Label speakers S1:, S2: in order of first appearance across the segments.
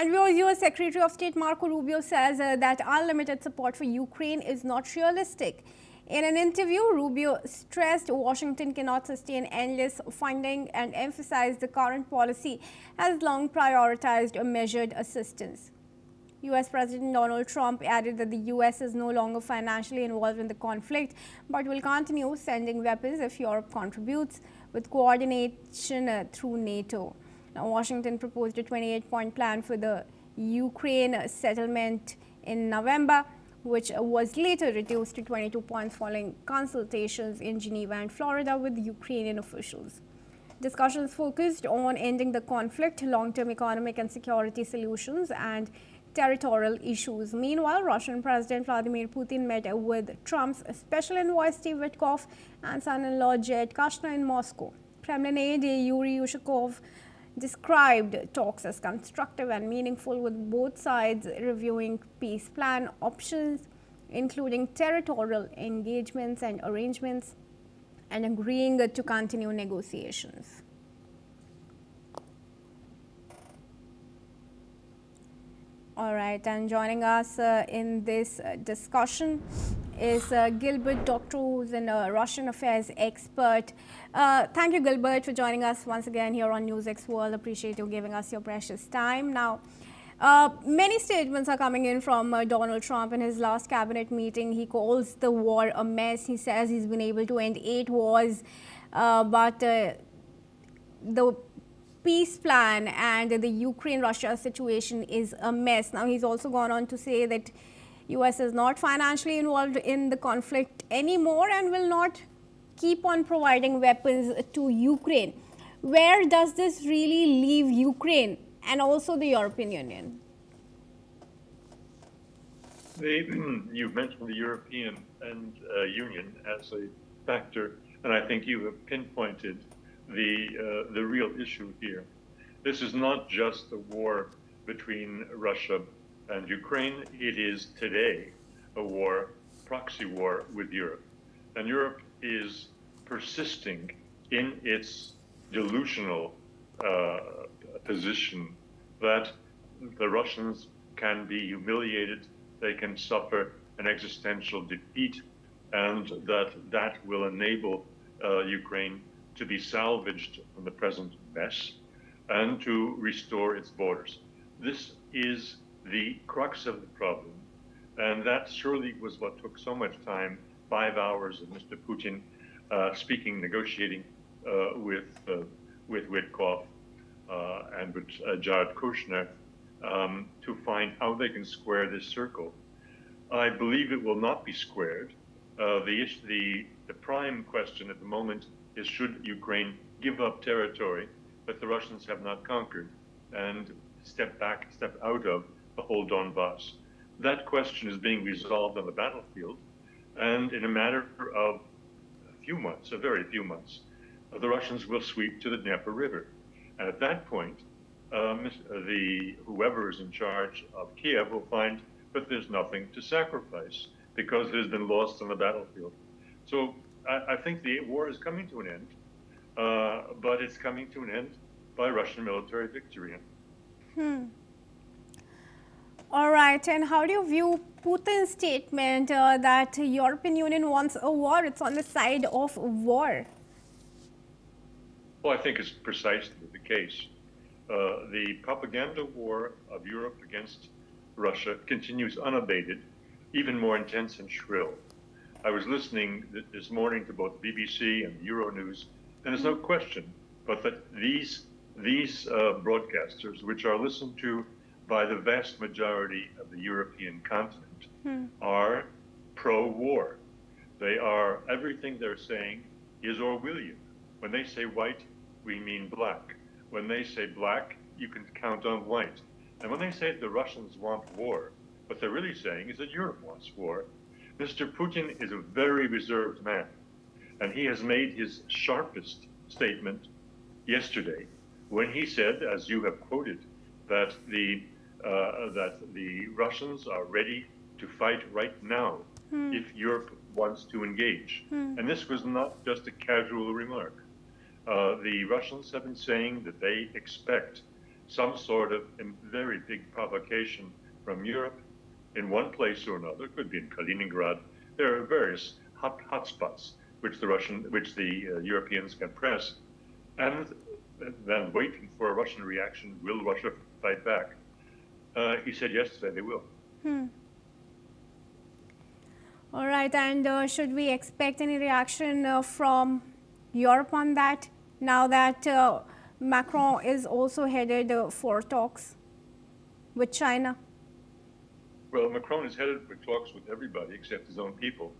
S1: And US Secretary of State Marco Rubio says that unlimited support for Ukraine is not realistic. In an interview, Rubio stressed Washington cannot sustain endless funding and emphasized the current policy has long prioritized a measured assistance. US President Donald Trump added that the US is no longer financially involved in the conflict but will continue sending weapons if Europe contributes with coordination through NATO. Now, Washington proposed a 28-point plan for the Ukraine settlement in November, which was later reduced to 22 points following consultations in Geneva and Florida with Ukrainian officials. Discussions focused on ending the conflict, long-term economic and security solutions, and territorial issues. Meanwhile, Russian President Vladimir Putin met with Trump's special envoy Steve Witkoff and son-in-law Jared Kushner in Moscow. Kremlin aide Yuri Ushakov described talks as constructive and meaningful, with both sides reviewing peace plan options, including territorial engagements and arrangements, and agreeing to continue negotiations. All right, and joining us in this discussion is Gilbert Doctor, who's a Russian affairs expert. Thank you, Gilbert, for joining us once again here on NewsX World. Appreciate you giving us your precious time. Now, many statements are coming in from Donald Trump in his last cabinet meeting. He calls the war a mess. He says he's been able to end 8 wars, but the peace plan and the Ukraine-Russia situation is a mess. Now, he's also gone on to say that US is not financially involved in the conflict anymore and will not keep on providing weapons to Ukraine. Where does this really leave Ukraine and also the European Union?
S2: You've mentioned the European Union as a factor, and I think you have pinpointed the real issue here. This is not just a war between Russia and Ukraine. It is today a war, proxy war with Europe. And Europe is persisting in its delusional position that the Russians can be humiliated, they can suffer an existential defeat, and that will enable Ukraine to be salvaged from the present mess and to restore its borders. This is the crux of the problem, and that surely was what took so much time, 5 hours of Mr. Putin speaking, negotiating with Witkoff and with Jared Kushner to find how they can square this circle. I believe it will not be squared. The prime question at the moment is, should Ukraine give up territory that the Russians have not conquered and step out of the whole Donbass? That question is being resolved on the battlefield, and in a matter of a few months, a very few months, the Russians will sweep to the Dnieper River. And at that point, whoever is in charge of Kiev will find that there's nothing to sacrifice because it has been lost on the battlefield. So I think the war is coming to an end, but it's coming to an end by Russian military victory.
S1: All right, and how do you view Putin's statement that European Union wants a war? It's on the side of war.
S2: Well, I think it's precisely the case. The propaganda war of Europe against Russia continues unabated, even more intense and shrill. I was listening this morning to both BBC and Euronews, and there's no question but that these broadcasters, which are listened to by the vast majority of the European continent, are pro-war. They are, everything they're saying is Orwellian. When they say white, we mean black. When they say black, you can count on white. And when they say the Russians want war, what they're really saying is that Europe wants war. Mr. Putin is a very reserved man, and he has made his sharpest statement yesterday when he said, as you have quoted, that the Russians are ready to fight right now if Europe wants to engage. And this was not just a casual remark. The Russians have been saying that they expect some sort of very big provocation from Europe in one place or another. It could be in Kaliningrad. There are various hotspots which the Europeans can press, and then waiting for a Russian reaction. Will Russia fight back? He said yesterday they will.
S1: All right, and should we expect any reaction from Europe on that, now that Macron is also headed for talks with China?
S2: Well, Macron is headed for talks with everybody except his own people.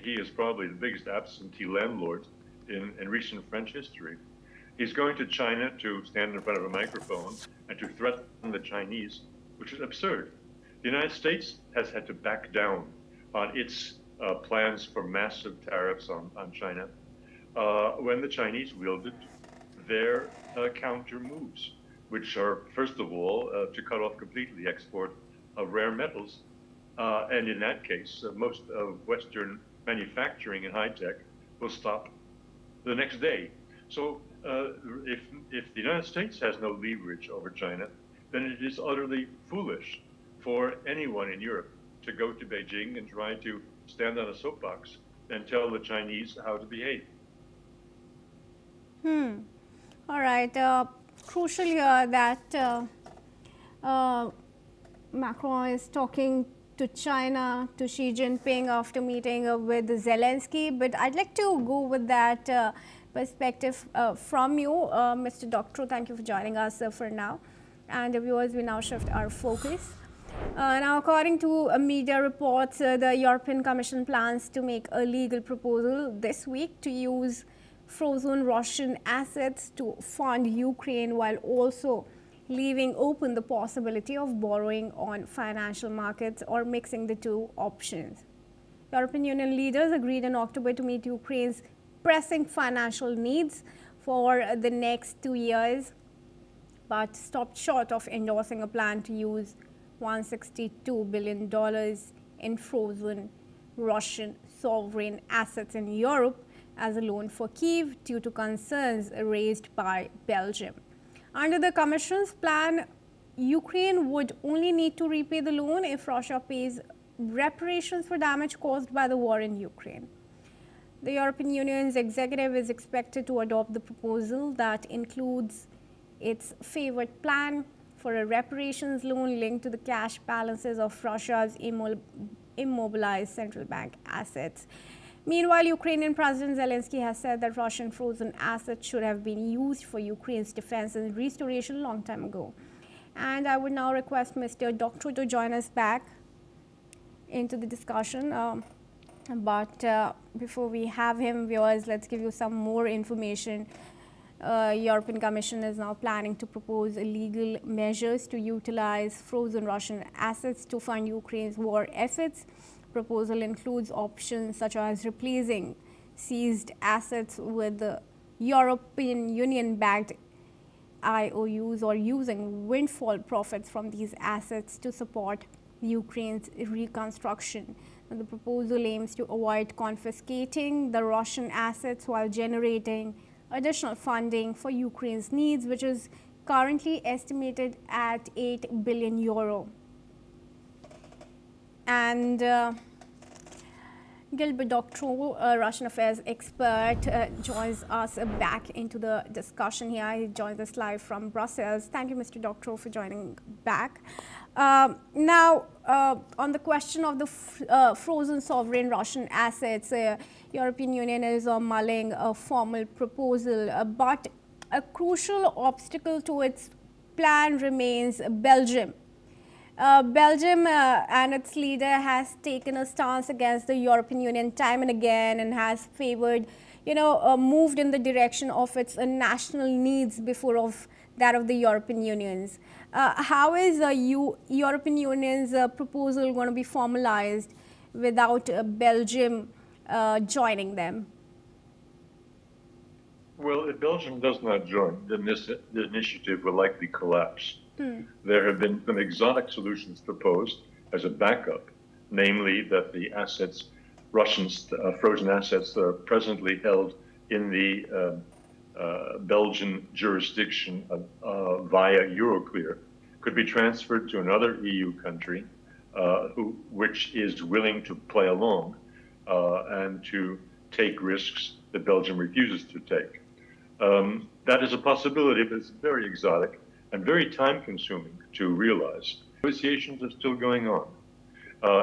S2: He is probably the biggest absentee landlord in recent French history. He's going to China to stand in front of a microphone and to threaten the Chinese, which is absurd. The United States has had to back down on its plans for massive tariffs on China when the Chinese wielded their counter moves, which are, first of all, to cut off completely the export of rare metals. And in that case, most of Western manufacturing and high tech will stop the next day. So if the United States has no leverage over China, then it is utterly foolish for anyone in Europe to go to Beijing and try to stand on a soapbox and tell the Chinese how to behave.
S1: All right. Crucial here that Macron is talking to China, to Xi Jinping after meeting with Zelensky. But I'd like to go with that perspective from you, Mr. Doctor. Thank you for joining us for now. And the viewers, we now shift our focus. Now, according to media reports, the European Commission plans to make a legal proposal this week to use frozen Russian assets to fund Ukraine, while also leaving open the possibility of borrowing on financial markets or mixing the two options. European Union leaders agreed in October to meet Ukraine's pressing financial needs for the next 2 years, but stopped short of endorsing a plan to use $162 billion in frozen Russian sovereign assets in Europe as a loan for Kyiv due to concerns raised by Belgium. Under the Commission's plan, Ukraine would only need to repay the loan if Russia pays reparations for damage caused by the war in Ukraine. The European Union's executive is expected to adopt the proposal that includes its favored plan for a reparations loan linked to the cash balances of Russia's immobilized central bank assets. Meanwhile, Ukrainian President Zelensky has said that Russian frozen assets should have been used for Ukraine's defense and restoration a long time ago. And I would now request Mr. Doctor to join us back into the discussion. But before we have him, viewers, let's give you some more information. European Commission is now planning to propose legal measures to utilize frozen Russian assets to fund Ukraine's war efforts. Proposal includes options such as replacing seized assets with the European Union-backed IOUs or using windfall profits from these assets to support Ukraine's reconstruction. And the proposal aims to avoid confiscating the Russian assets while generating additional funding for Ukraine's needs, which is currently estimated at €8 billion. And Gilbert Doctor, Russian affairs expert, joins us back into the discussion here. He joins us live from Brussels. Thank you, Mr. Doctor, for joining back. Now, on the question of the frozen sovereign Russian assets, European Union is mulling a formal proposal, but a crucial obstacle to its plan remains Belgium. Belgium and its leader has taken a stance against the European Union time and again and has favored, moved in the direction of its national needs before of that of the European Union's. How is European Union's proposal going to be formalized without Belgium joining them?
S2: Well, if Belgium does not join, then the initiative will likely collapse. There have been some exotic solutions proposed as a backup, namely that the assets, Russian frozen assets that are presently held in the Belgian jurisdiction via Euroclear could be transferred to another EU country which is willing to play along and to take risks that Belgium refuses to take. That is a possibility, but it's very exotic and very time-consuming to realize. Negotiations are still going on.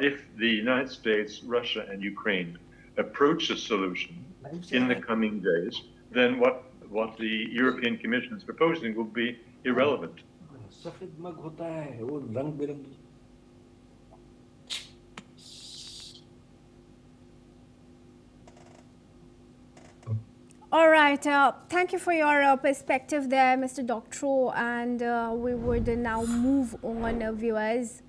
S2: If the United States, Russia, and Ukraine approach a solution in the coming days, then what the European Commission is proposing will be irrelevant.
S1: All right. Thank you for your perspective there, Mr. Doctorow. And we would now move on, viewers.